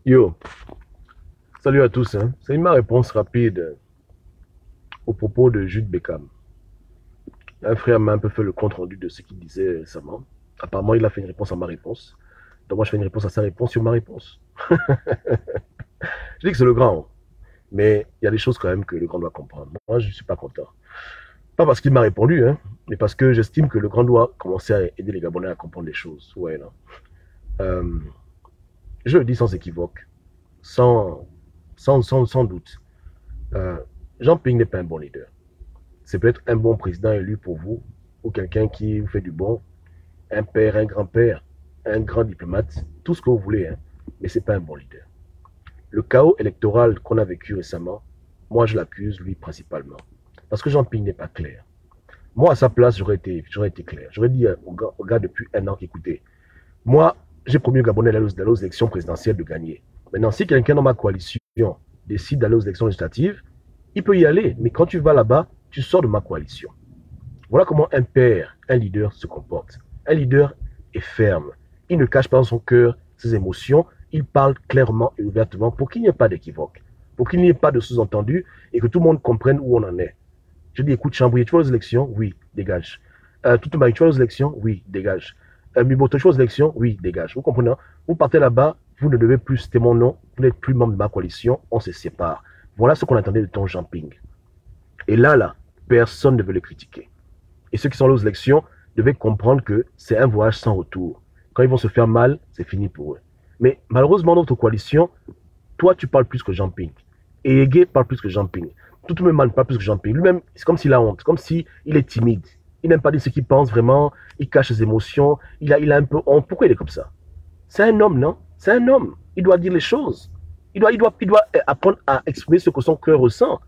Yo, salut à tous. C'est ma réponse rapide au propos de Jude Beckham. Un frère m'a un peu fait le compte rendu de ce qu'il disait récemment. Apparemment, il a fait une réponse à ma réponse. Donc moi, je fais une réponse à sa réponse sur ma réponse. Je dis que c'est le grand, mais il y a des choses quand même que le grand doit comprendre. Moi, je ne suis pas content. Pas parce qu'il m'a répondu, mais parce que j'estime que le grand doit commencer à aider les Gabonais à comprendre les choses. Ouais, non. Euh, je le dis sans équivoque, sans, sans doute. Euh, Jean Ping n'est pas un bon leader. C'est peut-être un bon président élu pour vous, ou quelqu'un qui vous fait du bon, un père, un grand-père, un grand diplomate, tout ce que vous voulez, mais ce n'est pas un bon leader. Le chaos électoral qu'on a vécu récemment, moi je l'accuse, lui, principalement. Parce que Jean Ping n'est pas clair. Moi, à sa place, j'aurais été clair. J'aurais dit aux gars depuis un an qu'écoutez, moi, j'ai promis aux Gabonais d'aller aux élections présidentielles de gagner. Maintenant, si quelqu'un dans ma coalition décide d'aller aux élections législatives, il peut y aller. Mais quand tu vas là-bas, tu sors de ma coalition. Voilà comment un père, un leader se comporte. Un leader est ferme. Il ne cache pas dans son cœur ses émotions. Il parle clairement et ouvertement pour qu'il n'y ait pas d'équivoque, pour qu'il n'y ait pas de sous-entendu et que tout le monde comprenne où on en est. Je dis, écoute, Chambry, tu vas aux élections? Oui, dégage. Toutoumari, tu vas aux élections? Oui, dégage. Miboto, tu vas aux élections? Oui, dégage. Vous comprenez? Vous partez là-bas, vous ne devez plus citer mon nom, vous n'êtes plus membre de ma coalition, on se sépare. Voilà ce qu'on attendait de ton Jean Ping. Et là, personne ne veut le critiquer. Et ceux qui sont allés aux élections devaient comprendre que c'est un voyage sans retour. Quand ils vont se faire mal, c'est fini pour eux. Mais malheureusement, dans notre coalition, toi, tu parles plus que Jean Ping. Et Ege parle plus que Jean Ping. Tout le monde ne parle plus que Jean Ping. Lui-même, c'est comme s'il a honte, comme s'il est timide. Il n'aime pas dire ce qu'il pense vraiment, il cache ses émotions, il a un peu honte. Pourquoi il est comme ça? C'est un homme, non? C'est un homme. Il doit dire les choses. Il doit apprendre à exprimer ce que son cœur ressent.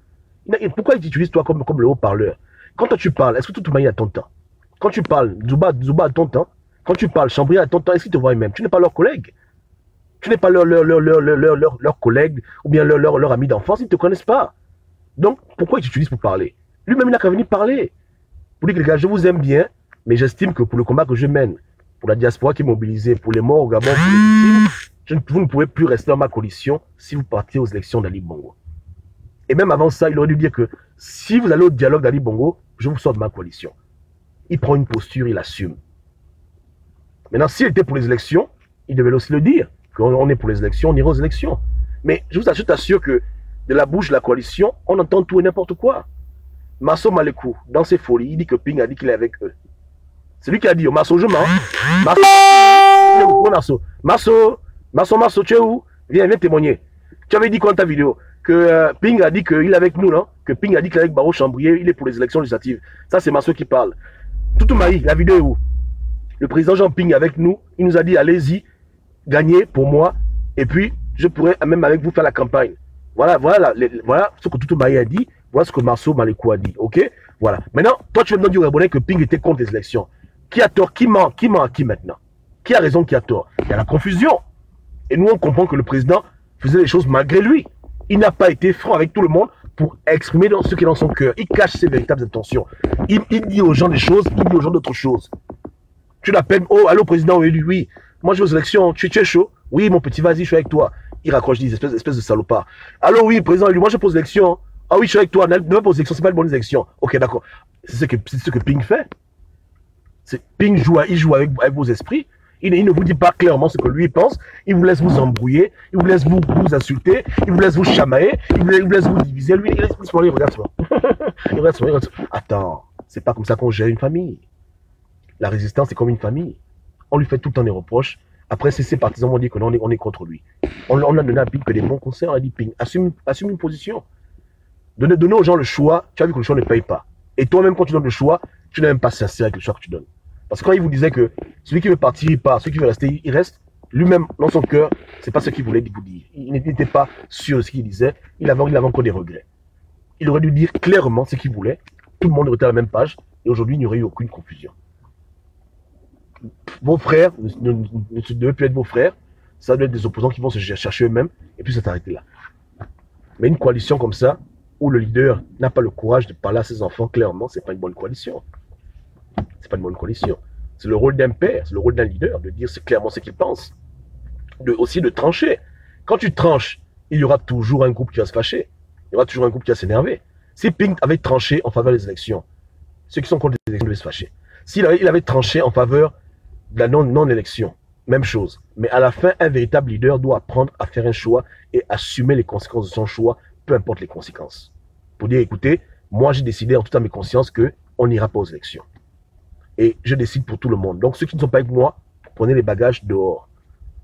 Pourquoi il t'utilise toi comme le haut-parleur? Quand toi tu parles, est-ce que tout le monde a ton temps? Quand tu parles, Zouba a ton temps. Quand tu parles, Chambry a ton temps, est-ce qu'ils te voient même? Tu n'es pas leur collègue. Tu n'es pas leur collègue ou bien leur ami d'enfance, ils ne te connaissent pas. Donc, pourquoi ils t'utilisent pour parler? Lui-même, il n'a qu'à venir parler. Pour dire que les gars, je vous aime bien, mais j'estime que pour le combat que je mène, pour la diaspora qui est mobilisée, pour les morts au Gabon, pour les victimes, vous ne pouvez plus rester dans ma coalition si vous partez aux élections d'Ali Bongo. Et même avant ça, il aurait dû dire que si vous allez au dialogue d'Ali Bongo, je vous sors de ma coalition. Il prend une posture, il assume. Maintenant, s'il était pour les élections, il devait aussi le dire. Qu'on est pour les élections, on ira aux élections. Mais je t'assure que de la bouche de la coalition, on entend tout et n'importe quoi. Masso Malekou, dans ses folies, il dit que Ping a dit qu'il est avec eux. C'est lui qui a dit, oh, Masso, je mens. Masso, tu es où? Viens témoigner. Tu avais dit quoi dans ta vidéo? Que Ping a dit qu'il est avec nous, non? Que Ping a dit qu'il est avec Barreau Chambrier, il est pour les élections législatives. Ça, c'est Masso qui parle. Toutoumari, la vidéo est où? Le président Jean Ping est avec nous, il nous a dit, allez-y, gagnez pour moi, et puis je pourrais même avec vous faire la campagne. Voilà ce que Toutoumari a dit, voilà ce que Marceau Malekou a dit, ok? Voilà. Maintenant, toi, tu veux me dire au Gabonais que Ping était contre les élections. Qui a tort? Qui ment à qui maintenant? Qui a raison, qui a tort? Il y a la confusion. Et nous, on comprend que le président faisait les choses malgré lui. Il n'a pas été franc avec tout le monde pour exprimer ce qui est dans son cœur. Il cache ses véritables intentions. Il dit aux gens des choses, il dit aux gens d'autres choses. Tu l'appelles, oh, allô, président, oui. Moi, je vais aux élections, tu es chaud? Oui, mon petit, vas-y, je suis avec toi. Il raccroche, dit, espèce de salopard. Allô, oui, président, moi, je pose l'élection. Ah oui, je suis avec toi, ne pas poser l'élection, c'est pas une bonne élection. Ok, d'accord. C'est ce que Ping fait. Ping il joue avec vos esprits. Il ne vous dit pas clairement ce que lui pense. Il vous laisse vous embrouiller. Il vous laisse vous insulter. Il vous laisse vous chamailler. Il vous laisse vous diviser. Lui, il regarde ça. Attends, c'est pas comme ça qu'on gère une famille. La résistance, c'est comme une famille. On lui fait tout le temps des reproches. Après, ses partisans vont dire que non, on est contre lui. On a donné à Ping que des bons conseils. On a dit, Ping, assume une position. Donnez aux gens le choix. Tu as vu que le choix ne paye pas. Et toi-même, quand tu donnes le choix, tu n'es même pas sincère avec le choix que tu donnes. Parce que quand il vous disait que celui qui veut partir, il part. Celui qui veut rester, il reste. Lui-même, dans son cœur, c'est pas ce qu'il voulait vous dire. Il n'était pas sûr de ce qu'il disait. Il avait encore des regrets. Il aurait dû dire clairement ce qu'il voulait. Tout le monde aurait été à la même page. Et aujourd'hui, il n'y aurait eu aucune confusion. Vos frères ne devaient plus être vos frères. Ça doit être des opposants qui vont se chercher eux-mêmes. Et puis, ça s'arrêter là. Mais une coalition comme ça, où le leader n'a pas le courage de parler à ses enfants clairement, c'est pas une bonne coalition. C'est pas une bonne coalition. C'est le rôle d'un père, c'est le rôle d'un leader de dire clairement ce qu'il pense. Aussi de trancher. Quand tu tranches, il y aura toujours un groupe qui va se fâcher. Il y aura toujours un groupe qui va s'énerver. Si Ping avait tranché en faveur des élections, ceux qui sont contre les élections devaient se fâcher. S'il avait tranché en faveur de la non-élection, même chose. Mais à la fin, un véritable leader doit apprendre à faire un choix et assumer les conséquences de son choix, peu importe les conséquences. Pour dire, écoutez, moi j'ai décidé en toute âme et conscience qu'on n'ira pas aux élections. Et je décide pour tout le monde. Donc ceux qui ne sont pas avec moi, prenez les bagages dehors.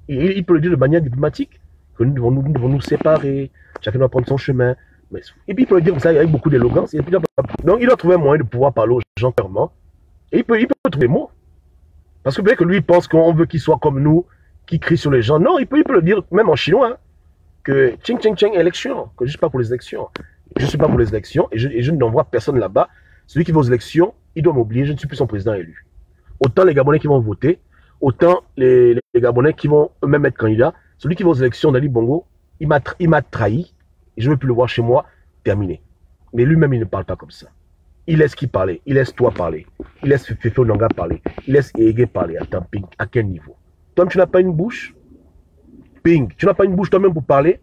Il peut le dire de manière diplomatique, que nous devons nous séparer, chacun doit prendre son chemin. Et puis il peut le dire comme ça avec beaucoup d'élégance. Donc il doit trouver un moyen de pouvoir parler aux gens clairement. Et il peut trouver des mots. Parce que peut-être que lui, il pense qu'on veut qu'il soit comme nous, qui crie sur les gens. Non, il peut le dire, même en chinois, hein, que ching ching ching élection, que je ne suis pas pour les élections. Je ne suis pas pour les élections et je n'envoie personne là-bas. Celui qui va aux élections, il doit m'oublier, je ne suis plus son président élu. Autant les Gabonais qui vont voter, autant les Gabonais qui vont eux-mêmes être candidats. Celui qui va aux élections d'Ali Bongo, il m'a trahi et je ne veux plus le voir chez moi, terminé. Mais lui-même, il ne parle pas comme ça. Il laisse qui parler, il laisse toi parler, il laisse Fefe Onanga parler, il laisse Ege parler. Attends, Ping, à quel niveau? Toi, tu n'as pas une bouche? Ping, tu n'as pas une bouche toi-même pour parler?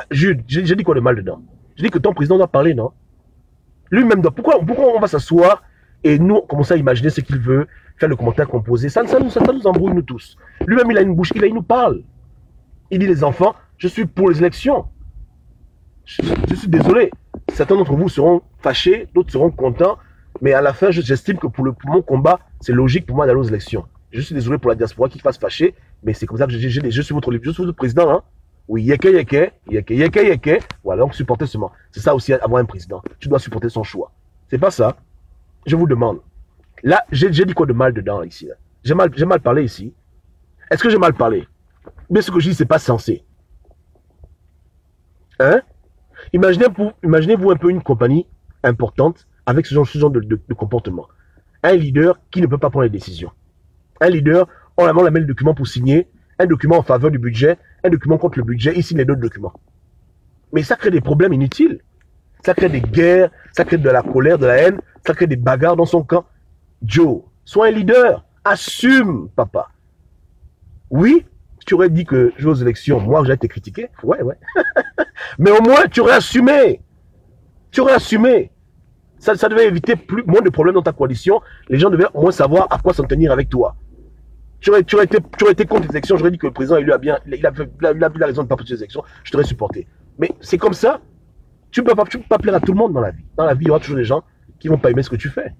Jude, j'ai dit quoi de mal dedans? Je dis que ton président doit parler, non? Lui-même doit. Pourquoi on va s'asseoir et nous commencer à imaginer ce qu'il veut, faire le commentaire composé? Ça nous embrouille, nous tous. Lui-même, il a une bouche, il nous parle. Il dit, les enfants, je suis pour les élections. Je suis désolé. Certains d'entre vous seront fâchés, d'autres seront contents, mais à la fin, j'estime que pour mon combat, c'est logique pour moi d'aller aux élections. Je suis désolé pour la diaspora qui fasse fâcher, mais c'est comme ça que je suis votre président, hein. Oui, yeke. Voilà, donc supporter seulement. C'est ça aussi, avoir un président. Tu dois supporter son choix. C'est pas ça. Je vous demande. Là, j'ai dit quoi de mal dedans, ici, là? J'ai mal parlé ici. Est-ce que j'ai mal parlé? Mais ce que je dis, c'est pas censé. Hein? Imaginez-vous un peu une compagnie importante avec ce genre de comportement. Un leader qui ne peut pas prendre les décisions. Un leader, on la met le document pour signer, un document en faveur du budget, un document contre le budget, il signe les deux documents. Mais ça crée des problèmes inutiles. Ça crée des guerres, ça crée de la colère, de la haine, ça crée des bagarres dans son camp. Joe, sois un leader, assume, papa. Oui, tu aurais dit que je vais aux élections, moi j'ai été critiqué, ouais. Mais au moins, tu aurais assumé. Tu aurais assumé. Ça devait éviter moins de problèmes dans ta coalition. Les gens devaient au moins savoir à quoi s'en tenir avec toi. Tu aurais été contre les élections. J'aurais dit que le président il a la raison de ne pas pousser les élections. Je t'aurais supporté. Mais c'est comme ça. Tu ne peux pas plaire à tout le monde dans la vie. Dans la vie, il y aura toujours des gens qui ne vont pas aimer ce que tu fais.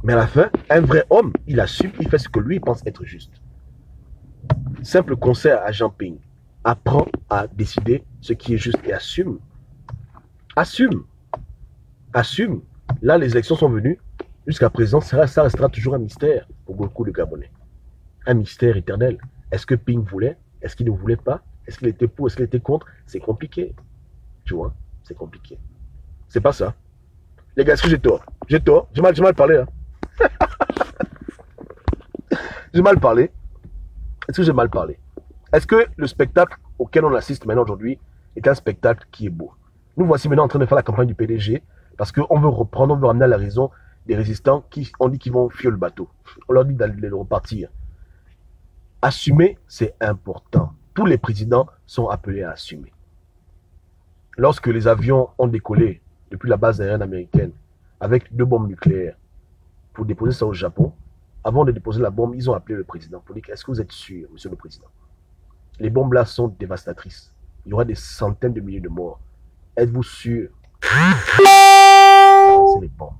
Mais à la fin, un vrai homme, il assume, il fait ce que lui pense être juste. Simple conseil à Jean Ping. Apprends à décider ce qui est juste et assume. Assume. Assume. Là, les élections sont venues. Jusqu'à présent, ça restera toujours un mystère pour beaucoup de Gabonais. Un mystère éternel. Est-ce que Ping voulait? Est-ce qu'il ne voulait pas? Est-ce qu'il était pour? Est-ce qu'il était contre? C'est compliqué. Tu vois? C'est compliqué. C'est pas ça. Les gars, est-ce que j'ai tort? J'ai tort. J'ai mal parlé. Hein? J'ai mal parlé. Est-ce que j'ai mal parlé? Est-ce que le spectacle auquel on assiste maintenant aujourd'hui est un spectacle qui est beau? Nous voici maintenant en train de faire la campagne du PDG parce qu'on veut reprendre, on veut ramener à la raison des résistants qui on dit qu'ils vont fuir le bateau. On leur dit d'aller repartir. Assumer, c'est important. Tous les présidents sont appelés à assumer. Lorsque les avions ont décollé depuis la base aérienne américaine avec 2 bombes nucléaires pour déposer ça au Japon, avant de déposer la bombe, ils ont appelé le président pour dire: est-ce que vous êtes sûr, monsieur le président? Les bombes là sont dévastatrices. Il y aura des centaines de milliers de morts. Êtes-vous sûr? C'est les bombes.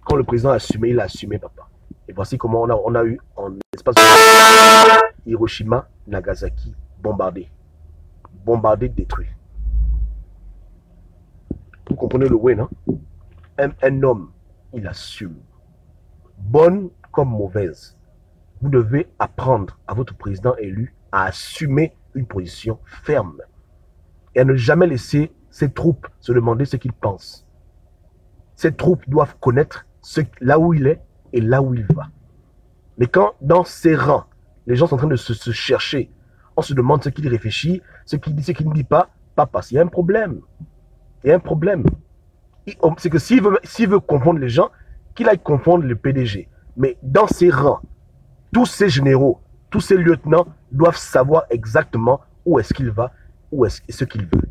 Quand le président a assumé, il a assumé, papa. Et voici comment on a eu en espace de Hiroshima, Nagasaki, bombardé. Bombardé, détruit. Vous comprenez le way, non? Un homme, il assume. Bonne comme mauvaise. Vous devez apprendre à votre président élu à assumer une position ferme et à ne jamais laisser ses troupes se demander ce qu'ils pensent. Ces troupes doivent connaître là où il est et là où il va. Mais quand dans ses rangs, les gens sont en train de se chercher, on se demande ce qu'il réfléchit, ce qu'il dit, ce qu'il ne dit pas, papa, il y a un problème. Il y a un problème. C'est que s'il veut confondre les gens, qu'il aille confondre le PDG. Mais dans ses rangs, tous ces généraux, tous ces lieutenants doivent savoir exactement où est-ce qu'il va, où est-ce ce qu'il veut.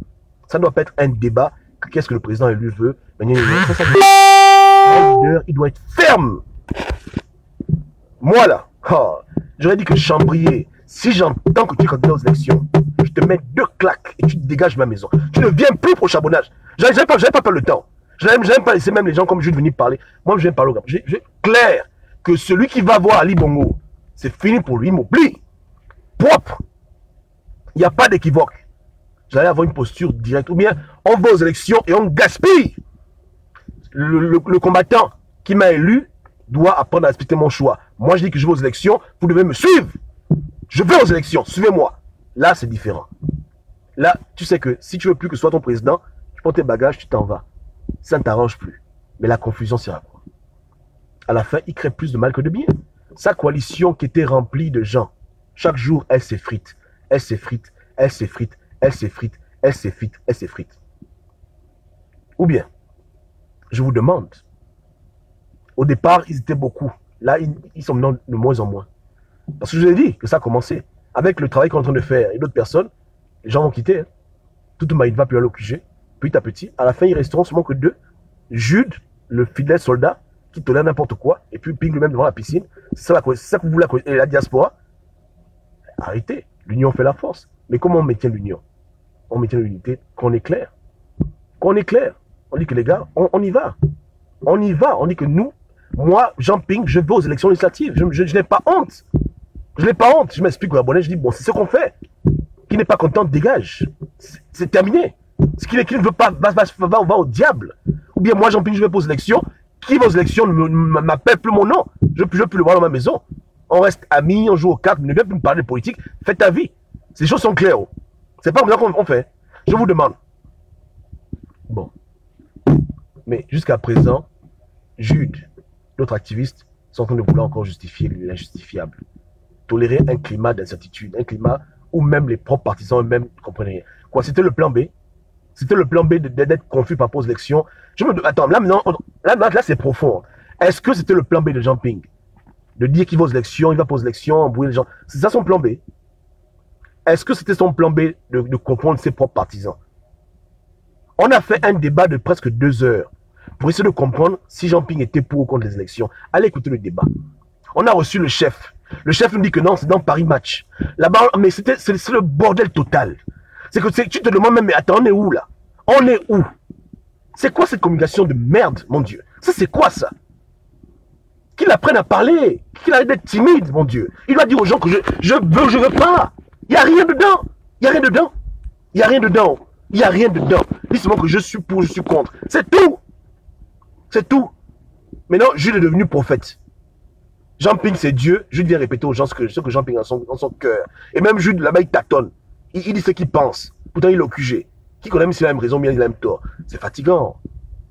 Ça ne doit pas être un débat, qu'est-ce que le président élu veut. Un leader, il doit être ferme. Moi là, j'aurais dit que Chambrier, si j'entends que tu es candidat aux élections, je te mets 2 claques et tu dégages ma maison. Tu ne viens plus pour le charbonnage. J'avais pas perdre le temps. Je n'aime pas laisser même les gens comme je vais venir parler. Moi, je viens parler au gars. J'ai clair que celui qui va voir Ali Bongo, c'est fini pour lui, il m'oublie. Propre. Il n'y a pas d'équivoque. J'allais avoir une posture directe. Ou bien, on va aux élections et on gaspille. Le combattant qui m'a élu doit apprendre à respecter mon choix. Moi, je dis que je vais aux élections, vous devez me suivre. Je vais aux élections, suivez-moi. Là, c'est différent. Là, tu sais que si tu veux plus que ce soit ton président, tu prends tes bagages, tu t'en vas. Ça ne t'arrange plus. Mais la confusion, c'est à quoi? À la fin, il crée plus de mal que de bien. Sa coalition qui était remplie de gens, chaque jour, elle s'effrite. Elle s'effrite, elle s'effrite, elle s'effrite, elle s'effrite, elle s'effrite. Ou bien, je vous demande, au départ, ils étaient beaucoup. Là, ils sont maintenant de moins en moins. Parce que je vous ai dit que ça a commencé. Avec le travail qu'on est en train de faire et d'autres personnes, les gens vont quitter. Hein. Tout le monde ne va plus aller au QG. Petit à petit, à la fin, ils resteront seulement que 2. Jude, le fidèle soldat, qui tolère n'importe quoi, et puis ping lui-même devant la piscine. C'est ça que vous voulez. Et la diaspora, arrêtez. L'union fait la force. Mais comment on maintient l'union? On maintient l'unité quand on est clair. Quand on est clair, on dit que les gars, on y va. On y va. On dit que nous, moi, Jean Ping, je vais aux élections législatives. Je n'ai pas honte. Je n'ai pas honte. Je m'explique aux Gabonais, je dis, bon, c'est ce qu'on fait. Qui n'est pas content, dégage. C'est terminé. Ce qui ne veut pas, va au diable. Ou bien moi, Jean Ping, je vais aux élections. Qui va aux élections ne m'appelle plus mon nom. Je ne peux plus le voir dans ma maison. On reste amis, on joue aux cartes, ne viens plus me parler de politique. Fais ta vie. Ces choses sont claires. C'est pas comme ça qu'on fait. Je vous demande. Bon. Mais jusqu'à présent, Jude, d'autres activistes, sont en train de vouloir encore justifier l'injustifiable. Tolérer un climat d'incertitude, un climat où même les propres partisans eux-mêmes ne comprenaient rien. Quoi, c'était le plan B? C'était le plan B d'être confus par rapport aux élections. Attends, là c'est profond. Est-ce que c'était le plan B de Jean Ping? De dire qu'il va aux élections, il va pas aux élections, embrouiller les gens. C'est ça son plan B? Est-ce que c'était son plan B de comprendre ses propres partisans? On a fait un débat de presque 2 heures pour essayer de comprendre si Jean Ping était pour ou contre les élections. Allez écouter le débat. On a reçu le chef. Le chef nous dit que non, c'est dans Paris Match. Là-bas, mais c'est le bordel total. C'est que tu te demandes même, mais attends, on est où là? On est où? C'est quoi cette communication de merde, mon Dieu? Ça, c'est quoi ça? Qu'il apprenne à parler, qu'il arrête d'être timide, mon Dieu. Il doit dire aux gens que je veux pas. Il n'y a rien dedans. Il n'y a rien dedans. Il n'y a rien dedans. Il n'y a rien dedans. Dis seulement que je suis pour, je suis contre. C'est tout. C'est tout. Maintenant, Jules est devenu prophète. Jean Ping, c'est Dieu. Jules vient répéter aux gens ce que Jean Ping a dans son cœur. Et même Jules, là-bas, il tâtonne. Il dit ce qu'il pense. Pourtant, il est au QG. Qui connaît même s'il a même raison, bien il a même tort. C'est fatigant.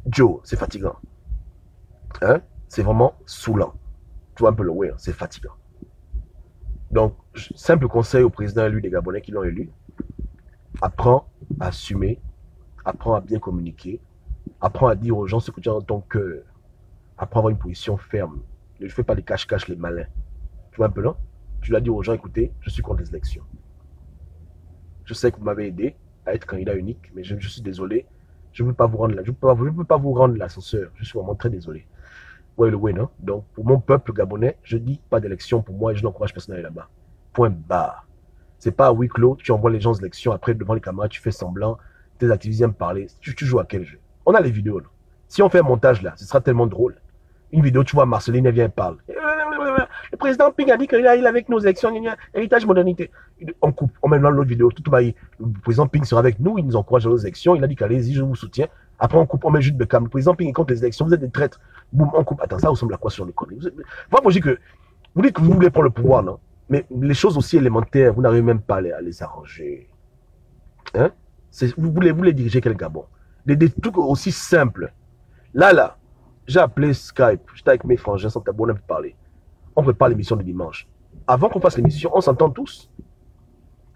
Joe, c'est fatigant. Hein? C'est vraiment saoulant. Tu vois un peu le way, hein? C'est fatigant. Donc, simple conseil au président élu des Gabonais qui l'ont élu. Apprends à assumer. Apprends à bien communiquer. Apprends à dire aux gens ce que tu as dans ton cœur. Apprends à avoir une position ferme. Ne fais pas les cache-cache, les malins. Tu vois un peu là? Tu l'as dit aux gens, écoutez, je suis contre les élections. Je sais que vous m'avez aidé à être candidat unique, mais je suis désolé. Je ne peux pas vous rendre l'ascenseur. Je suis vraiment très désolé. Ouais, le way, non? Donc, pour mon peuple gabonais, je dis pas d'élection pour moi et je n'encourage personne à aller là-bas. Point barre. C'est pas à huis clos, tu envoies les gens aux élections, après devant les caméras, tu fais semblant, tes activistes viennent parler. Tu joues à quel jeu? On a les vidéos là. Si on fait un montage là, ce sera tellement drôle. Une vidéo, tu vois, Marceline, elle vient et parle. Le président Ping a dit qu'il est avec nos élections, héritage modernité. On coupe, on met dans l'autre vidéo, tout va y. Le président Ping sera avec nous, il nous encourage à nos élections, il a dit qu'allez-y, je vous soutiens. Après, on coupe, on met Jude Bekam. Le président Ping est contre les élections, vous êtes des traîtres. Boum, on coupe. Attends, ça ressemble à quoi sur le code? Moi, je dis que vous dites que vous voulez prendre le pouvoir, non? Mais les choses aussi élémentaires, vous n'arrivez même pas à les arranger. Hein? Vous voulez diriger quel Gabon? Des trucs aussi simples. Là, j'ai appelé Skype, j'étais avec mes frangins, sans tabou, on a pu parler. On prépare l'émission de dimanche. Avant qu'on fasse l'émission, on s'entend tous.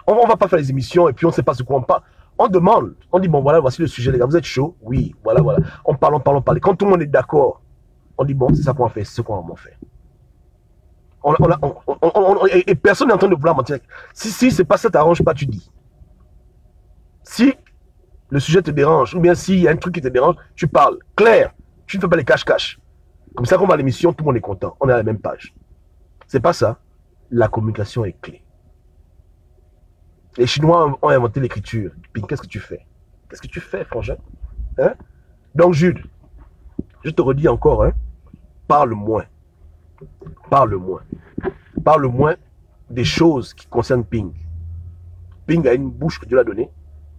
On ne va pas faire les émissions et puis on ne sait pas ce qu'on parle. On demande, on dit, bon voilà, voici le sujet, les gars, vous êtes chaud? Oui, voilà. On parle. Quand tout le monde est d'accord, on dit, bon, c'est ça qu'on va faire, c'est ce qu'on va faire. Et personne n'est en train de vouloir mentir. Si c'est pas ça, t'arrange pas, tu dis. Si le sujet te dérange, ou bien s'il y a un truc qui te dérange, tu parles. Clair, tu ne fais pas les cache-cache. Comme ça, quand on va à l'émission, tout le monde est content. On est à la même page. C'est pas ça. La communication est clé. Les Chinois ont inventé l'écriture. Qu'est-ce que tu fais? Qu'est-ce que tu fais, frangin? Hein? Donc, Jude, je te redis encore, hein, parle moins. Parle moins. Parle moins des choses qui concernent Ping. Ping a une bouche que Dieu l'a donnée.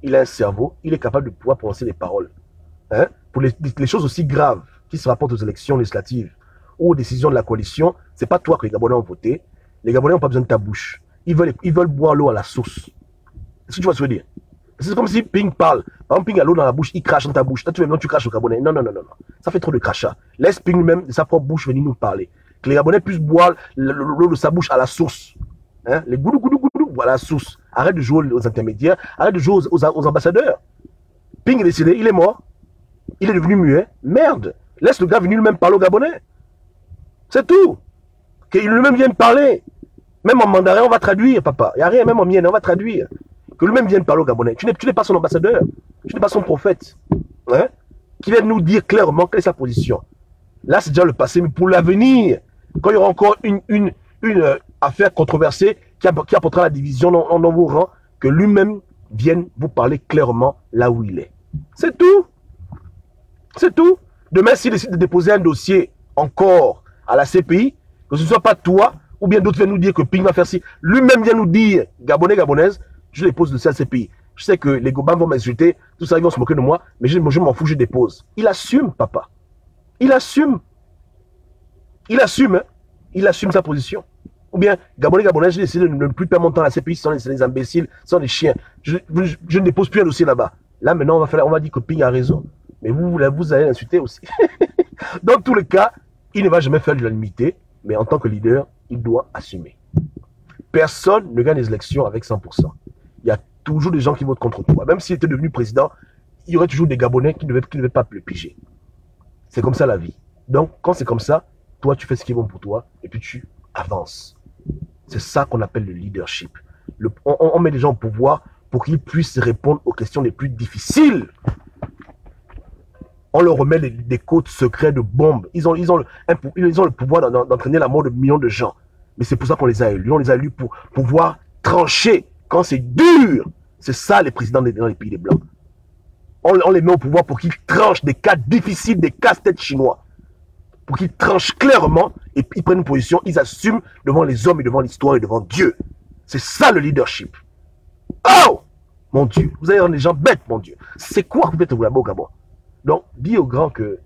Il a un cerveau. Il est capable de pouvoir prononcer des paroles. Hein? Pour les choses aussi graves qui se rapportent aux élections législatives ou aux décisions de la coalition, c'est pas toi que les Gabonais ont voté. Les Gabonais n'ont pas besoin de ta bouche. Ils veulent boire l'eau à la source. Est-ce que tu vois ce que je veux dire? C'est comme si Ping parle. Par exemple, Ping a l'eau dans la bouche, il crache dans ta bouche. Toi, tu craches au Gabonais. Non, non, non, non. Ça fait trop de crachat. Laisse Ping lui-même de sa propre bouche venir nous parler. Que les Gabonais puissent boire l'eau de sa bouche à la source. Hein? Les goudou, goudou, goudou, à la source. Arrête de jouer aux intermédiaires. Arrête de jouer aux ambassadeurs. Ping est décédé, il est mort. Il est devenu muet. Merde. Laisse le gars venir lui-même parler aux Gabonais. C'est tout. Qu'il lui-même vienne parler. Même en mandarin, on va traduire, papa. Il n'y a rien, même en mien, on va traduire. Que lui-même vienne parler aux Gabonais. Tu n'es pas son ambassadeur. Tu n'es pas son prophète. Hein? Qui vienne nous dire clairement quelle est sa position. Là, c'est déjà le passé, mais pour l'avenir, quand il y aura encore une affaire controversée qui apportera la division dans vos rangs, que lui-même vienne vous parler clairement là où il est. C'est tout. C'est tout. Demain, s'il décide de déposer un dossier encore à la CPI, que ce ne soit pas toi, ou bien d'autres viennent nous dire que Ping va faire ci, lui-même vient nous dire, Gabonais, Gabonaises, je dépose le dossier à la CPI. Je sais que les Gobans vont m'insulter, tout ça, ils vont se moquer de moi, mais je m'en fous, je dépose. Il assume, papa. Il assume. Il assume, hein. Il assume sa position. Ou bien, Gabonais, Gabonais, j'ai décidé de ne plus perdre mon temps à la CPI, ce sont des imbéciles, ce sont des chiens. Je ne dépose plus un dossier là-bas. Là, maintenant, on va dire que Ping a raison. Mais vous allez l'insulter aussi. Dans tous les cas, il ne va jamais faire de l'unanimité, mais en tant que leader, il doit assumer. Personne ne gagne les élections avec 100%. Il y a toujours des gens qui votent contre toi. Même s'il était devenu président, il y aurait toujours des Gabonais qui ne devaient pas le piger. C'est comme ça la vie. Donc, quand c'est comme ça, toi, tu fais ce qui est bon pour toi et puis tu avances. C'est ça qu'on appelle le leadership. On met les gens au pouvoir pour qu'ils puissent répondre aux questions les plus difficiles. On leur remet des codes secrets de bombes. Ils ont le pouvoir d'entraîner la mort de millions de gens. Mais c'est pour ça qu'on les a élus. On les a élus pour pouvoir trancher quand c'est dur. C'est ça les présidents dans les pays des Blancs. On les met au pouvoir pour qu'ils tranchent des cas difficiles, des casse-têtes chinois. Pour qu'ils tranchent clairement et ils prennent une position, ils assument devant les hommes et devant l'histoire et devant Dieu. C'est ça le leadership. Oh! Mon Dieu, vous allez rendre les gens bêtes, mon Dieu. C'est quoi que vous faites au Gabon? Donc, dis au grand que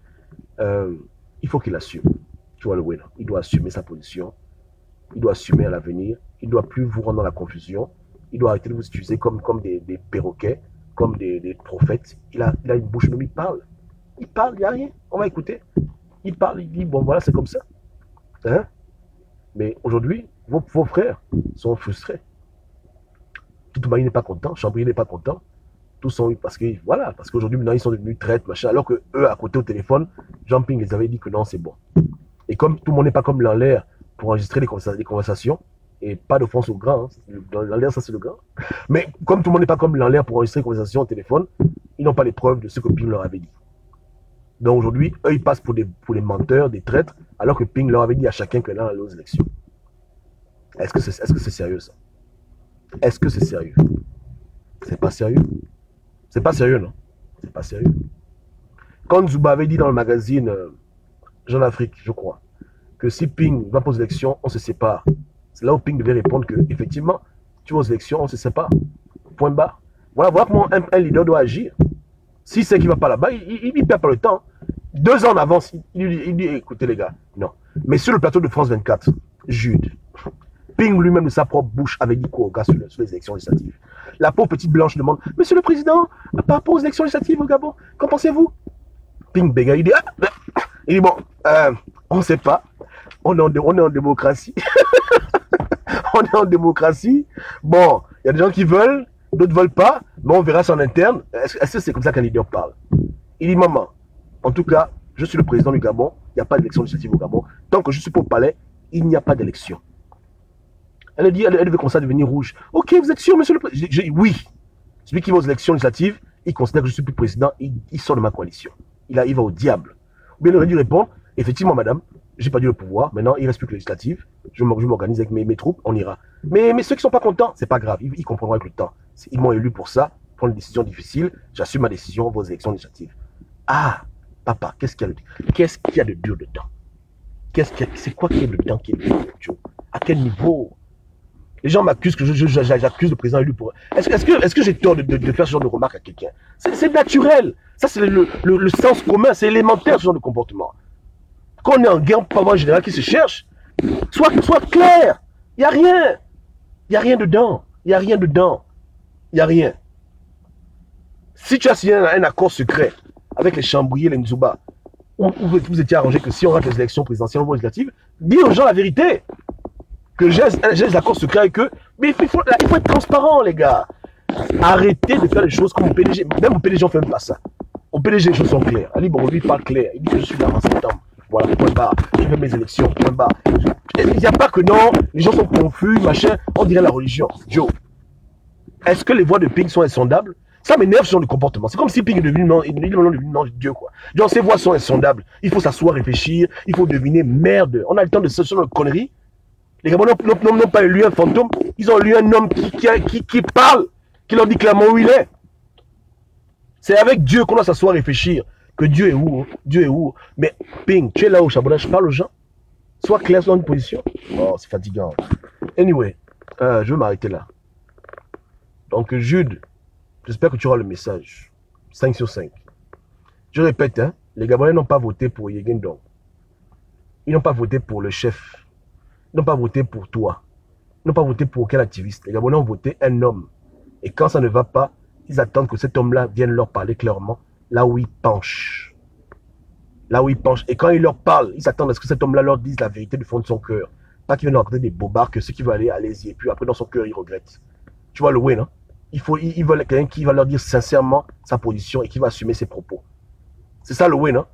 il faut qu'il assume. Tu vois le winner. Il doit assumer sa position. Il doit assumer à l'avenir. Il ne doit plus vous rendre dans la confusion. Il doit arrêter de vous utiliser comme des perroquets, comme des prophètes. Il a une bouche, même il parle. Il parle, il n'y a rien. On va écouter. Il parle, il dit, bon voilà, c'est comme ça. Hein? Mais aujourd'hui, vos frères sont frustrés. Toutoumani n'est pas content, Chambry n'est pas content. Tous sont parce que voilà, parce qu'aujourd'hui maintenant ils sont devenus traîtres, machin, alors que eux à côté au téléphone, Jean-Ping les avait dit que non, c'est bon. Et comme tout le monde n'est pas comme l'air pour enregistrer les conversations, et pas de France au grand, hein, l'air ça c'est le grand, mais comme tout le monde n'est pas comme l'air pour enregistrer les conversations au téléphone, ils n'ont pas les preuves de ce que Ping leur avait dit. Donc aujourd'hui, eux ils passent pour les menteurs, des traîtres, alors que Ping leur avait dit à chacun que là allait aux élections. Est-ce que c'est sérieux ça? Est-ce que c'est sérieux? C'est pas sérieux. C'est pas sérieux, non? C'est pas sérieux. Quand Zouba avait dit dans le magazine Jeune Afrique, je crois, que si Ping va aux élections, on se sépare. C'est là où Ping devait répondre que, effectivement, tu vas aux élections, on se sépare. Point barre. Voilà comment un leader doit agir. S'il sait qu'il ne va pas là-bas, il ne perd pas le temps. 2 ans en avance, il dit, écoutez les gars, non. Mais sur le plateau de France 24, Jude, Ping lui-même de sa propre bouche avait dit quoi au gars sur les élections législatives. La pauvre petite blanche demande, Monsieur le Président, par rapport aux élections législatives au Gabon, qu'en pensez-vous? Ping bégaye, il dit, bon, on ne sait pas, on est en démocratie. On est en démocratie. Bon, il y a des gens qui veulent, d'autres ne veulent pas, mais on verra ça en interne. Est-ce que c'est comme ça qu'un leader parle? Il dit, maman, en tout cas, je suis le président du Gabon, il n'y a pas d'élection législative au Gabon. Tant que je suis pas au palais, il n'y a pas d'élection. Elle a dit, elle devait commencer à devenir rouge. Ok, vous êtes sûr, monsieur le président? J'ai dit oui. Celui qui va aux élections législatives, il considère que je suis plus président, il sort de ma coalition. Il va au diable. Ou bien il aurait dû répondre, effectivement, madame, j'ai pas dû le pouvoir, maintenant il reste plus que législative, je m'organise avec mes troupes, on ira. Mais ceux qui sont pas contents, c'est pas grave, ils comprendront avec le temps. Ils m'ont élu pour ça, prendre une décision difficile, j'assume ma décision, vos élections législatives. Ah, papa, qu'est-ce qu'il y a de dur dedans? C'est quoi qu'il y a dedans qui est dur, Joe? À quel niveau? Les gens m'accusent que j'accuse le président élu pour... Est-ce que j'ai tort de faire ce genre de remarque à quelqu'un? C'est naturel. Ça, c'est le sens commun, c'est élémentaire ce genre de comportement. Quand on est en guerre, pas en général qui se cherche, sois clair. Il n'y a rien. Il n'y a rien dedans. Il n'y a rien dedans. Il n'y a rien. Si tu as signé un accord secret avec les Chambouillés, les Nzouba, où vous étiez arrangé que si on rate les élections présidentielles ou législatives, dis aux gens la vérité. Que j'ai des accords secrets avec eux. Mais il faut être transparent, les gars. Arrêtez de faire les choses comme au PDG. Même au PDG, on ne fait même pas ça. Au PDG, les choses sont claires. Ali Borobi parle clair. Il dit que je suis là en septembre. Voilà, point barre. Je fais mes élections, point barre. Il n'y a pas que non, les gens sont confus, machin. On dirait la religion. Joe, est-ce que les voix de Ping sont insondables? Ça m'énerve ce genre de comportement. C'est comme si Ping est devenu non Dieu, quoi. Genre, ces voix sont insondables. Il faut s'asseoir, réfléchir. Il faut deviner merde. On a le temps de ce genre de conneries. Les Gabonais n'ont pas élu un fantôme, ils ont élu un homme qui parle, qui leur dit clairement où il est. C'est avec Dieu qu'on doit s'asseoir et réfléchir. Que Dieu est où? Dieu est où? Mais Ping, tu es là au Chabonage, parle aux gens. Sois clair sur une position. Oh, c'est fatigant. Anyway, je vais m'arrêter là. Donc Jude, j'espère que tu auras le message. 5 sur 5. Je répète, hein, les Gabonais n'ont pas voté pour Yegendong. Ils n'ont pas voté pour le chef. Ils n'ont pas voté pour toi. Ils n'ont pas voté pour aucun activiste. Les Gabonais ont voté un homme. Et quand ça ne va pas, ils attendent que cet homme-là vienne leur parler clairement, là où il penche. Là où il penche. Et quand il leur parle, ils attendent à ce que cet homme-là leur dise la vérité du fond de son cœur. Pas qu'il vienne leur raconter des bobards, que ceux qui veulent aller, allez-y. Et puis après, dans son cœur, il regrette. Tu vois le way, non? Ils veulent quelqu'un qui va leur dire sincèrement sa position et qui va assumer ses propos. C'est ça le way, non?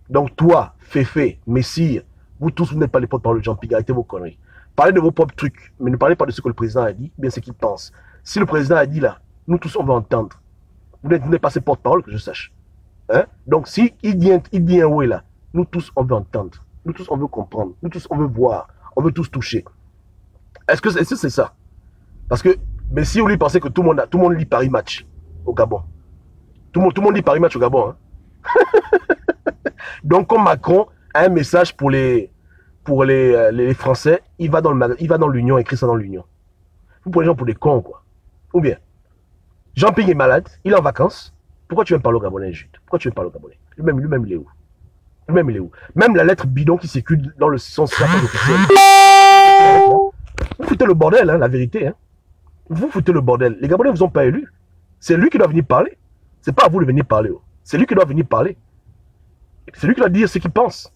Donc toi, Féfé, Messire, vous tous, vous n'êtes pas les porte-parole de Jean-Ping, arrêtez vos conneries. Parlez de vos propres trucs, mais ne parlez pas de ce que le président a dit, bien ce qu'il pense. Si le président a dit là, nous tous, on va entendre. Vous n'êtes pas ses porte-parole, que je sache. Hein? Donc, si il dit un oui là, nous tous, on veut entendre. Nous tous, on veut comprendre. Nous tous, on veut voir. On veut tous toucher. Est-ce que c'est ça? Parce que, mais si vous lui pensez que tout le monde lit Paris Match au Gabon. Tout le monde lit Paris Match au Gabon. Hein? Donc, comme Macron a un message pour les Français, il va dans l'Union, écrit ça dans l'Union. Vous prenez les gens pour des cons, quoi. Ou bien, Jean-Ping est malade, il est en vacances. Pourquoi tu veux me parler au Gabonais, Jude? Pourquoi tu veux me parler au Gabonais? Lui-même, il est où? Lui-même, il est où? Même la lettre bidon qui circule dans le sens officiel. Vous foutez le bordel, hein, la vérité. Hein. Vous foutez le bordel. Les Gabonais ne vous ont pas élus. C'est lui qui doit venir parler. C'est pas à vous de venir parler. Oh. C'est lui qui doit venir parler. C'est lui qui doit dire ce qu'il pense.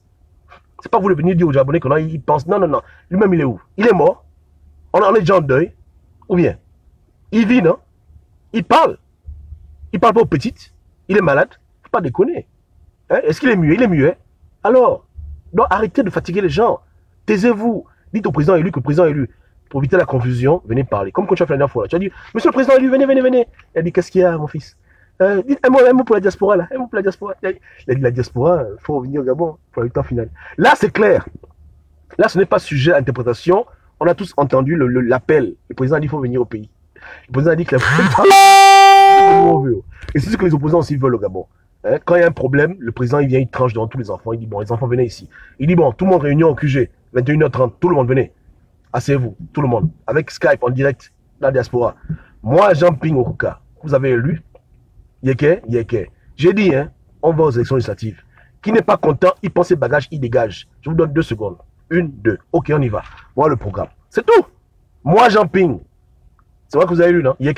C'est pas vous de venir dire aux Gabonais qu'il pense. Non, non, non. Lui-même, il est où? Il est mort. On est déjà en deuil. Ou bien, il vit, non? Il parle. Il parle pas aux petites. Il est malade. Faut pas déconner. Hein? Est-ce qu'il est muet? Il est muet. Alors, donc arrêtez de fatiguer les gens. Taisez-vous. Dites au président élu que le président élu. Pour éviter la confusion, venez parler. Comme quand tu as fait la dernière fois. Là. Tu as dit, monsieur le président élu, venez, venez, venez. Il a dit, qu'est-ce qu'il y a, mon fils? Dites un mot pour la diaspora, là. Un mot pour la diaspora. Il a dit, la diaspora, il faut revenir au Gabon pour le temps final. Là, c'est clair. Là, ce n'est pas sujet à interprétation. On a tous entendu l'appel. Le président a dit, il faut venir au pays. Le président a dit que et c'est ce que les opposants aussi veulent au Gabon. Hein? Quand il y a un problème, le président, il vient, il tranche devant tous les enfants. Il dit, bon, les enfants, venez ici. Il dit, bon, tout le monde réunion au QG. 21h30, tout le monde, venez. Asseyez-vous, tout le monde. Avec Skype, en direct, la diaspora. Moi, Jean-Ping Okuka, vous avez élu. Yeke. J'ai dit, hein, on va aux élections législatives. Qui n'est pas content, il prend ses bagages, il dégage. Je vous donne 2 secondes. 1, 2. Ok, on y va. Voilà le programme. C'est tout. Moi, Jean-Ping. C'est vrai que vous avez lu, non? Yeke.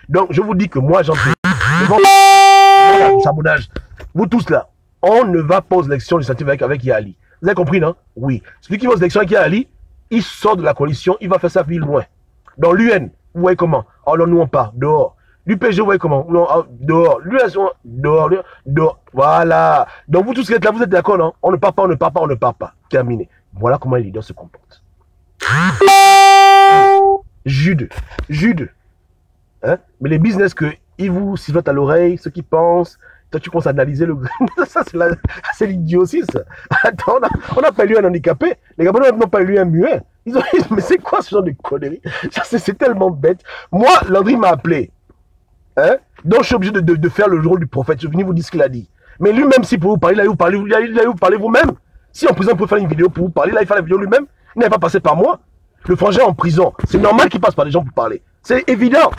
Donc, je vous dis que moi, Jean-Ping, devant sabonnage, vous tous là, on ne va pas aux élections législatives avec Yali. Vous avez compris, non? Oui. Celui qui va aux élections avec Yali, il sort de la coalition, il va faire sa vie loin. Dans l'UN, vous voyez comment? Oh non, nous on part, dehors. L'UPG, vous voyez comment? Non, dehors. L'US, dehors. Voilà. Donc vous tous qui êtes là, vous êtes d'accord, non? On ne part pas. Terminé. Voilà comment les leaders se comportent. Jude. Hein? Mais les business que ils vous sifflotent à l'oreille, ceux qui pensent, toi tu commences à analyser le... Ça c'est l'idiotie ça. Attends, on n'a pas lu un handicapé, les Gabonais n'ont pas lu un muet. Mais c'est quoi ce genre de conneries? C'est tellement bête. Moi, Landry m'a appelé. Hein? Donc je suis obligé de faire le rôle du prophète. Je vais venir vous dire ce qu'il a dit. Mais lui-même, si pour vous parler, il allait vous parler vous-même. Si en prison, il peut faire une vidéo pour vous parler, là, il fait la vidéo lui-même. Il n'avait pas passé par moi. Le frangin en prison. C'est normal qu'il passe par des gens pour parler. C'est évident.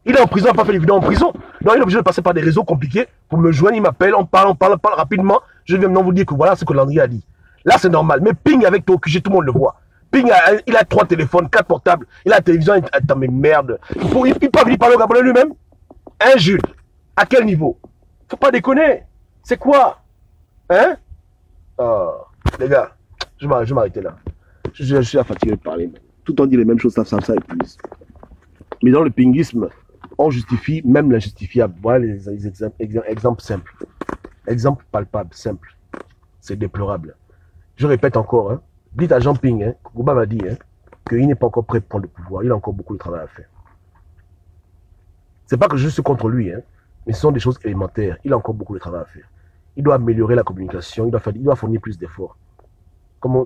Il est en prison, il n'a pas fait les vidéos en prison. Donc il est obligé de passer par des réseaux compliqués pour me joindre. Il m'appelle, on parle rapidement. Je viens maintenant vous dire que voilà ce que Landry a dit. Là, c'est normal. Mais Ping avec ton QG, tout le monde le voit. Ping, il a 3 téléphones, 4 portables. Il a la télévision. Attends, mais merde. Il peut venir parler au Gabonais lui-même. Hein, Jules? À quel niveau? Faut pas déconner. C'est quoi? Hein? Oh, les gars, je vais m'arrêter là. Je suis fatigué de parler. Tout en dit les mêmes choses, ça épuise. Mais dans le pinguisme, on justifie même l'injustifiable. Voilà les exemples simples. Exemples palpables, simples. C'est déplorable. Je répète encore, hein, dites à Jean Ping, hein, Gouba m'a dit hein, qu'il n'est pas encore prêt pour prendre le pouvoir. Il a encore beaucoup de travail à faire. C'est pas que je suis contre lui, hein, mais ce sont des choses élémentaires. Il a encore beaucoup de travail à faire. Il doit améliorer la communication, il doit fournir plus d'efforts. Comment?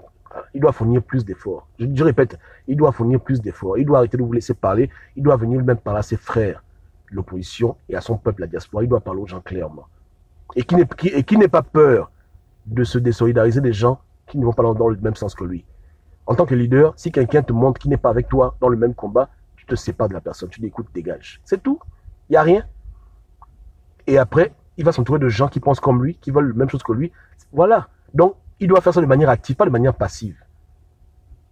Il doit fournir plus d'efforts. Je répète, il doit fournir plus d'efforts. Il doit arrêter de vous laisser parler. Il doit venir même parler à ses frères, l'opposition, et à son peuple, la diaspora. Il doit parler aux gens clairement. Et qui n'ait pas peur de se désolidariser des gens qui ne vont pas dans le même sens que lui. En tant que leader, si quelqu'un te montre qu'il n'est pas avec toi dans le même combat, tu te sépares de la personne. Tu dis, écoute, dégage. C'est tout. Il n'y a rien. Et après, il va s'entourer de gens qui pensent comme lui, qui veulent la même chose que lui. Voilà. Donc, il doit faire ça de manière active, pas de manière passive.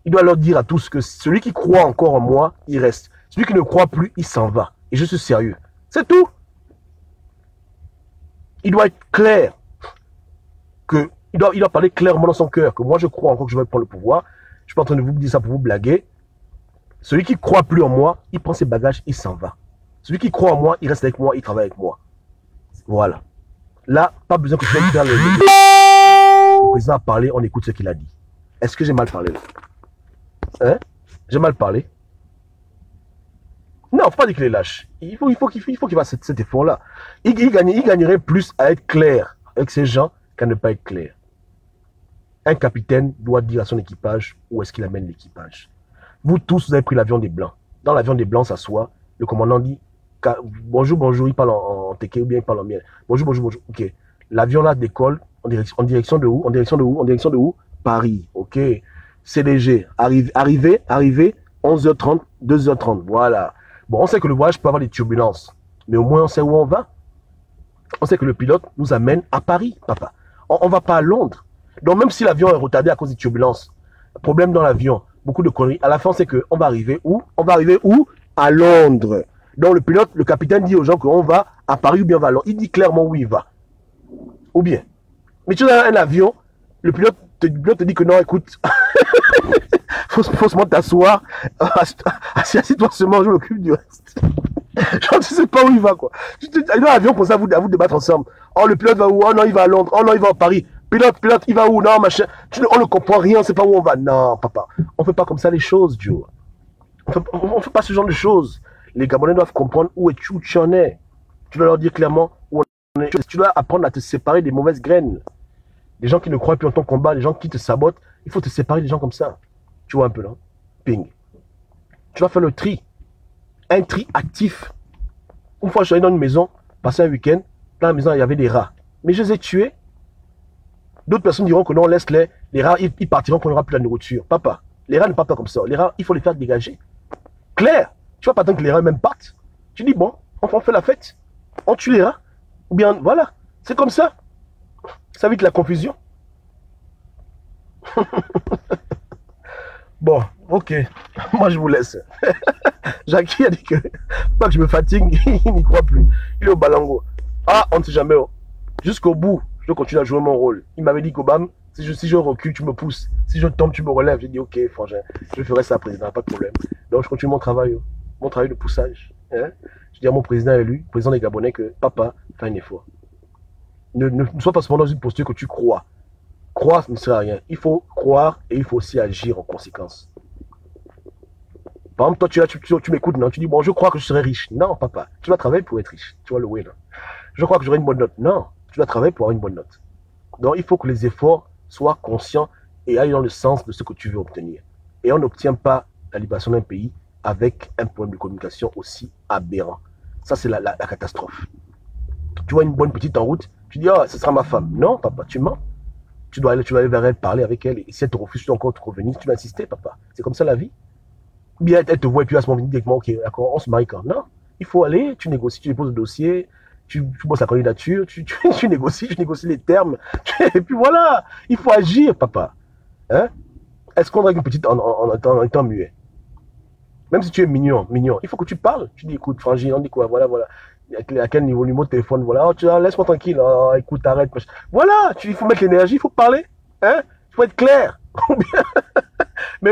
Il doit leur dire à tous que celui qui croit encore en moi, il reste. Celui qui ne croit plus, il s'en va. Et je suis sérieux. C'est tout. Il doit être clair. Il doit parler clairement dans son cœur. Que moi, je crois encore que je vais prendre le pouvoir. Je ne suis pas en train de vous dire ça pour vous blaguer. Celui qui ne croit plus en moi, il prend ses bagages, il s'en va. Celui qui croit en moi, il reste avec moi, il travaille avec moi. Voilà. Là, pas besoin que je vienne faire le président a parlé, on écoute ce qu'il a dit. Est-ce que j'ai mal parlé là? Hein? J'ai mal parlé? Non, il ne faut pas dire qu'il est lâche. Il faut qu'il fasse cet effort-là. Il gagnerait plus à être clair avec ces gens qu'à ne pas être clair. Un capitaine doit dire à son équipage où est-ce qu'il amène l'équipage. Vous tous, vous avez pris l'avion des Blancs. Dans l'avion des Blancs s'assoit, le commandant dit bonjour, il parle en téké ou bien il parle en miel. Bonjour. Ok. L'avion là décolle en direction de où? En direction de où? Paris. Ok. CDG. Arrivé, 11h30, 2h30. Voilà. Bon, on sait que le voyage peut avoir des turbulences. Mais au moins, on sait où on va. On sait que le pilote nous amène à Paris, papa. On ne va pas à Londres. Donc, même si l'avion est retardé à cause des turbulences, problème dans l'avion, beaucoup de conneries, à la fin, c'est qu'on va arriver où? On va arriver où? À Londres. Donc, le pilote, le capitaine dit aux gens qu'on va à Paris ou bien on va à Londres. Il dit clairement où il va. Ou bien. Mais tu as un avion, le pilote te dit que non, écoute, faut seulement t'asseoir, assis-toi seulement, je m'occupe du reste. Genre, tu sais pas où il va, quoi. Il y a un avion comme ça, à vous débattre ensemble. Oh, le pilote va où? Oh non, il va à Londres. Oh non, il va à Paris. Pilote, il va où? Non, machin. On ne comprend rien, on ne sait pas où on va. Non, papa. On ne fait pas comme ça les choses, Joe. On ne fait pas ce genre de choses. Les Gabonais doivent comprendre où tu en es. Tu dois leur dire clairement où on est. Tu dois apprendre à te séparer des mauvaises graines. Des gens qui ne croient plus en ton combat, des gens qui te sabotent. Il faut te séparer des gens comme ça. Tu vois un peu, là? Ping. Tu dois faire le tri. Un tri actif. Une fois, je suis allé dans une maison, passer un week-end. Dans la maison, il y avait des rats. Mais je les ai tués. D'autres personnes diront que non, laisse-les. Les rats, ils partiront quand on n'aura plus la nourriture. Papa, les rats ne partent pas comme ça. Les rats, il faut les faire dégager. Clair. Tu vas pas attendre que les rats même partent. Tu dis, bon, on fait la fête. On tue les rats. Ou bien, voilà. C'est comme ça. Ça évite la confusion. Bon, ok. Moi, je vous laisse. Jackie a dit que, pas que je me fatigue, il n'y croit plus. Il est au balango. Ah, on ne sait jamais. Jusqu'au bout, je continue à jouer mon rôle. Il m'avait dit qu'Obama, si je recule, tu me pousses. Si je tombe, tu me relèves. J'ai dit, ok, frangin, je ferai ça, président, pas de problème. Donc, je continue mon travail de poussage. Hein? Je dis à mon président élu, président des Gabonais, que papa, fais un effort. Ne sois pas seulement dans une posture que tu crois. Croire ne sert à rien. Il faut croire et il faut aussi agir en conséquence. Par exemple, toi, tu m'écoutes, non? Tu dis, bon, je crois que je serai riche. Non, papa, tu vas travailler pour être riche. Tu vas le oui, là. Je crois que j'aurai une bonne note. Non, tu dois travailler pour avoir une bonne note. Donc, il faut que les efforts soient conscients et aillent dans le sens de ce que tu veux obtenir. Et on n'obtient pas la libération d'un pays avec un problème de communication aussi aberrant. Ça, c'est la catastrophe. Tu vois une bonne petite en route, tu dis, oh, ce sera ma femme. Non, papa, tu mens. Tu dois aller vers elle, parler avec elle. Et si elle te refuse, tu dois encore te revenir. Tu vas insister, papa. C'est comme ça la vie. Bien, elle te voit et puis à ce moment, directement, ok, d'accord, on se marie quand? Non. Il faut aller, tu négocies, tu déposes le dossier, tu bosses la candidature, tu négocies les termes. Et puis voilà, il faut agir, papa. Hein? Est-ce qu'on drague une petite en étant muet? Même si tu es mignon, il faut que tu parles. Tu dis, écoute, Frangine, on dit quoi? Voilà. À quel niveau, numéro de téléphone, voilà. Oh, laisse-moi tranquille. Oh, écoute, arrête. Voilà, il faut mettre l'énergie, il faut parler. Hein? Il faut être clair. mais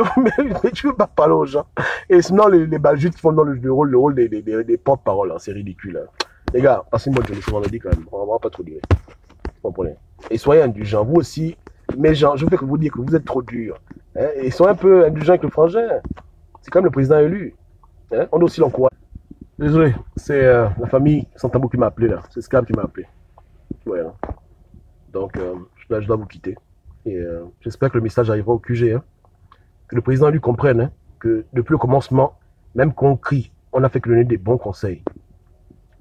tu ne veux pas parler aux gens. Et sinon, les baljuts qui font dans le rôle des porte-parole. Hein, c'est ridicule. Hein. Les gars, passez une bonne journée ce vendredi quand même. On va pas trop durer. Vous comprenez? Et soyez indulgents. Vous aussi, mes gens, je veux vous dire que vous êtes trop durs. Hein? Et soyez un peu indulgents avec le frangin. C'est quand même le président élu. Hein? On doit aussi l'encourager. Désolé, c'est la famille Santambo qui m'a appelé là. C'est Scam qui m'a appelé. Ouais. Hein. Donc, je dois vous quitter. Et j'espère que le message arrivera au QG. Hein. Que le président lui comprenne hein, que depuis le commencement, même qu'on crie, on n'a fait que donner des bons conseils.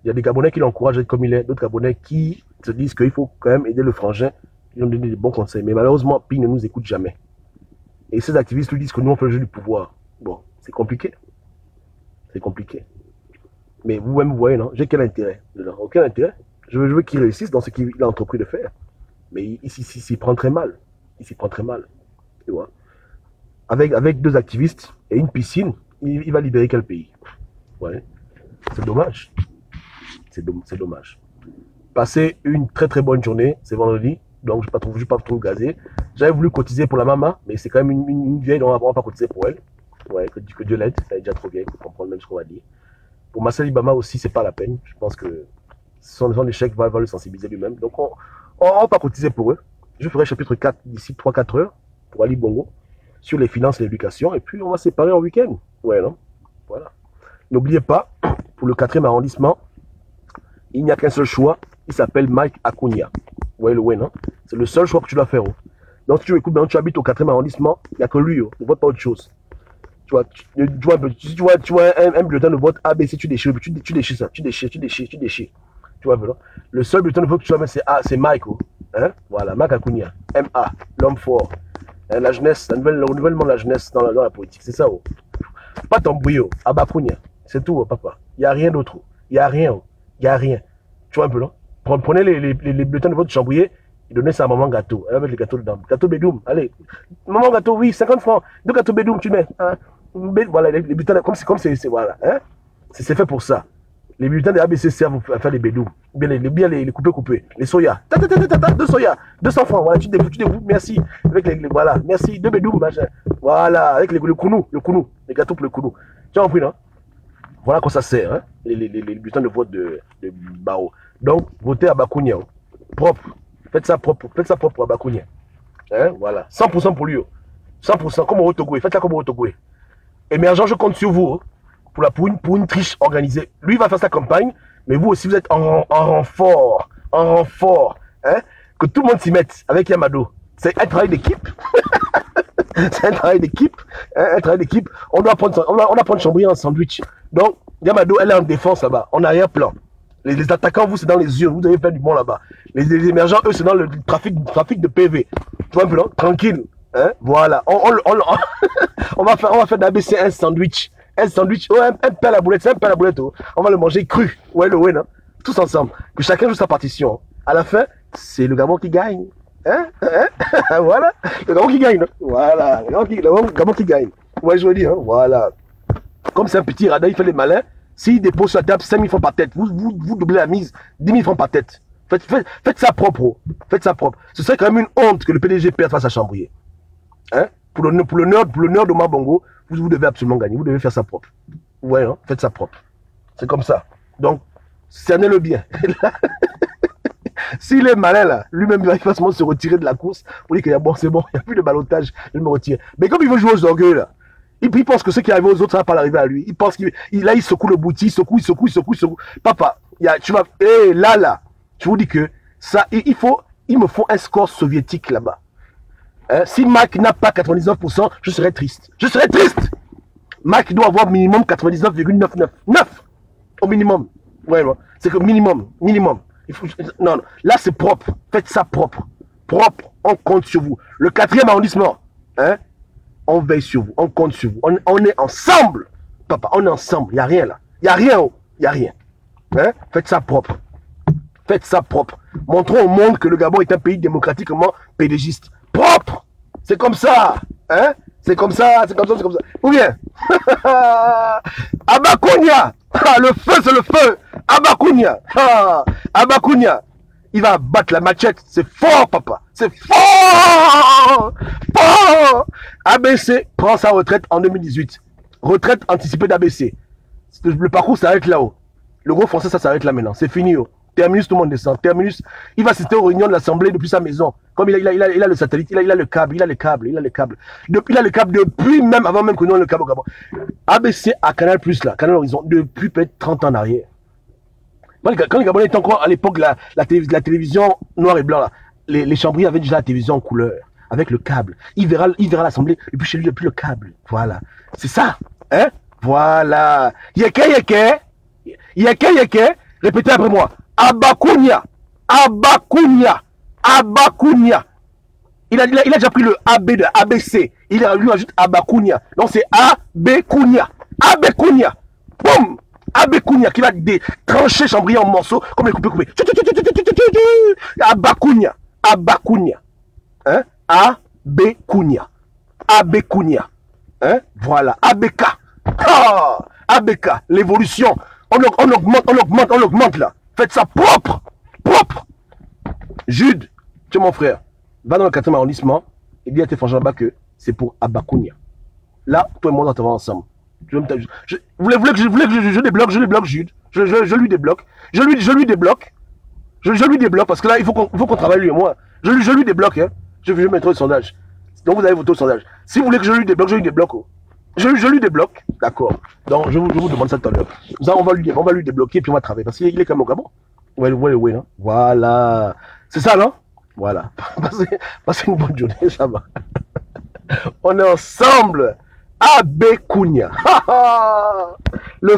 Il y a des Gabonais qui l'encouragent à être comme il est, d'autres Gabonais qui se disent qu'il faut quand même aider le frangin. Ils ont donné des bons conseils. Mais malheureusement, Pi ne nous écoute jamais. Et ces activistes lui disent que nous, on fait le jeu du pouvoir. Bon, c'est compliqué. C'est compliqué. Mais vous-même, vous voyez, non? J'ai quel intérêt dedans? Aucun intérêt. Je veux qu'il réussisse dans ce qu'il a entrepris de faire. Mais il s'y prend très mal. Il s'y prend très mal. Tu vois? Avec deux activistes et une piscine, il va libérer quel pays? Ouais. C'est dommage. C'est dommage. Passez une très très bonne journée. C'est vendredi. Donc je ne vais pas trop gazer. J'avais voulu cotiser pour la maman, mais c'est quand même une vieille, donc on va pas cotiser pour elle. Ouais, que Dieu l'aide. Elle est déjà trop vieille pour comprendre même ce qu'on va dire. Pour Marcel Ibama aussi, c'est pas la peine. Je pense que son échec va le sensibiliser lui-même. Donc on va pas cotiser pour eux. Je ferai chapitre 4 d'ici 3-4 heures pour Ali Bongo sur les finances et l'éducation. Et puis on va se séparer en week-end. Ouais, non? Voilà. N'oubliez pas, pour le 4e arrondissement, il n'y a qu'un seul choix. Il s'appelle Mike Acuna. Ouais, le ouais, non? C'est le seul choix que tu dois faire. Oh. Donc si tu écoutes, tu habites au 4e arrondissement, il n'y a que lui. Oh. Ne vote pas autre chose. Tu vois un bulletin de vote ABC, tu déchires ça, tu déchires. Tu vois, voilà. Le seul bulletin de vote que tu vas mettre, c'est Mike. Oh. Hein? Voilà, Mike Acuna. MA, l'homme fort. Hein, la jeunesse, le renouvellement de la jeunesse dans la politique, c'est ça. Oh. Pas t'embrouiller, oh. Abakunia. C'est tout, oh, papa. Il n'y a rien d'autre. Il n'y a rien. Il n'y a rien. Tu vois un peu, non? Prenez les bulletins de vote de Chambouillet et donnez ça à maman gâteau. Elle va mettre les gâteaux dedans. Gâteau Bédoum, allez. Maman gâteau, oui, 50 francs. 2 gâteaux Bédoum, tu mets. Hein? Voilà, les bulletins, comme c'est, voilà. Hein? C'est fait pour ça. Les bulletins de ABC servent à faire les Bédoum. Bien les couper. Les soya. 2 soya. 200 francs. Voilà, tu dégoûtes, merci. Avec voilà, merci. 2 Bédoum, machin. Voilà, avec le kounou. Les gâteaux pour le kounou. Tu as compris, non? Voilà quoi ça sert, hein? les bulletins de vote de Bao. Donc, votez à Bakunia. Propre. Faites ça propre à Bakunia. Hein? Voilà. 100% pour lui. 100% comme au Togoué. Faites ça comme au Togoué. Émergent, je compte sur vous pour une triche organisée. Lui va faire sa campagne, mais vous aussi, vous êtes en renfort. En renfort. Hein? Que tout le monde s'y mette avec Yamado. C'est un travail d'équipe. C'est un travail d'équipe. Hein? Un travail d'équipe. On doit prendre Chambouillet en sandwich. Donc, Yamado, elle est en défense là-bas, en arrière-plan. Les attaquants, vous, c'est dans les yeux. Vous devez faire du bon là-bas. Les émergents, eux, c'est dans le trafic de PV. Tu vois un peu, non? Tranquille. Hein? Voilà. On va faire d'ABC un sandwich. Un sandwich. Oh, un pain à la boulette. C'est un pain à la boulette. Oh. On va le manger cru. Ouais, le ouais, non? Tous ensemble. Que chacun joue sa partition. À la fin, c'est le Gabon qui gagne. Hein? Voilà. Le Gabon qui gagne. Non? Voilà. Le Gabon qui gagne. Ouais, je veux dire. Hein? Voilà. Comme c'est un petit radar, il fait les malins. S'il dépose sur la table 5 000 francs par tête, vous doublez la mise, 10 000 francs par tête. Faites ça propre. Oh. Faites ça propre. Ce serait quand même une honte que le PDG perde face à Chambouillet. Hein? Pour l'honneur de Mabongo, vous devez absolument gagner. Vous devez faire ça propre. Ouais, hein? Faites ça propre. C'est comme ça. Donc, cernez-le bien. S'il est malin là, lui-même il va forcément se retirer de la course pour dire qu'il y a bon, c'est bon, il n'y a plus de ballottage, je me retire. Mais comme il veut jouer aux orgueils là, Il pense que ce qui arrive aux autres, ça va pas l'arriver à lui. Il pense qu'il là, il secoue le bouti, il secoue. Papa, tu vas, là, je vous dis que ça, il me faut un score soviétique là-bas. Hein? Si Mac n'a pas 99%, je serais triste. Je serais triste. Mac doit avoir minimum 99,999 au minimum. Ouais, c'est que minimum. Non, là c'est propre. Faites ça propre. Propre, on compte sur vous. Le 4e arrondissement, hein? On veille sur vous, on compte sur vous. On est ensemble. Papa, on est ensemble. Il n'y a rien là. Il n'y a rien. Il n'y a rien. Hein? Faites ça propre. Faites ça propre. Montrons au monde que le Gabon est un pays démocratiquement pédégiste. Propre. C'est comme ça. Hein? C'est comme ça. Ou bien, Abakunia. Le feu, c'est le feu. Abakunia. Abakunia. Il va battre la machette. C'est fort, papa. C'est fort. Fort. ABC prend sa retraite en 2018. Retraite anticipée d'ABC. Le parcours s'arrête là-haut. Le gros français, ça s'arrête là maintenant. C'est fini. Terminus, tout le monde descend. Terminus, il va assister aux réunions de l'Assemblée depuis sa maison. Comme il a le satellite, il a le câble, il a le câble. Depuis même, avant même que nous ayons le câble au Gabon. ABC à Canal Plus là, Canal Horizon, depuis peut-être 30 ans en arrière. Quand les Gabonais étaient encore à l'époque la télévision noir et blanc, là, les Chambry avaient déjà la télévision en couleur, avec le câble. Il verra l'Assemblée depuis chez lui, depuis le câble. Voilà. C'est ça. Hein? Voilà. Yeke. Répétez après moi. Abakunia. Il a déjà pris le AB de ABC. Il ajoute Abakunia. Donc c'est Abekunia. Boum. Abekunia qui va trancher Chambry en morceaux comme les coupés. Abakunia. Hein? Abekunia. Hein? Voilà. ABK. ABK. L'évolution. On augmente là. Faites ça propre. Jude, tu es mon frère. Va dans le 4e arrondissement et dis à tes frangins là-bas que c'est pour Abakunia. Là, tout le monde va ensemble. Vous voulez que je débloque Jude. Je lui débloque. Je lui débloque parce que là, il faut qu'on travaille lui et moi. Je lui débloque. Hein. Je vais mettre le sondage. Donc vous avez votre sondage. Si vous voulez que je lui débloque, je lui débloque. Je lui débloque. D'accord. Donc je vous demande ça tout à l'heure. On va lui débloquer et puis on va travailler. Parce qu'il est comme au Gabon. Ouais, non? Voilà. C'est ça, non? Voilà. Passez une bonne journée, ça va. On est ensemble. Abekunia. Le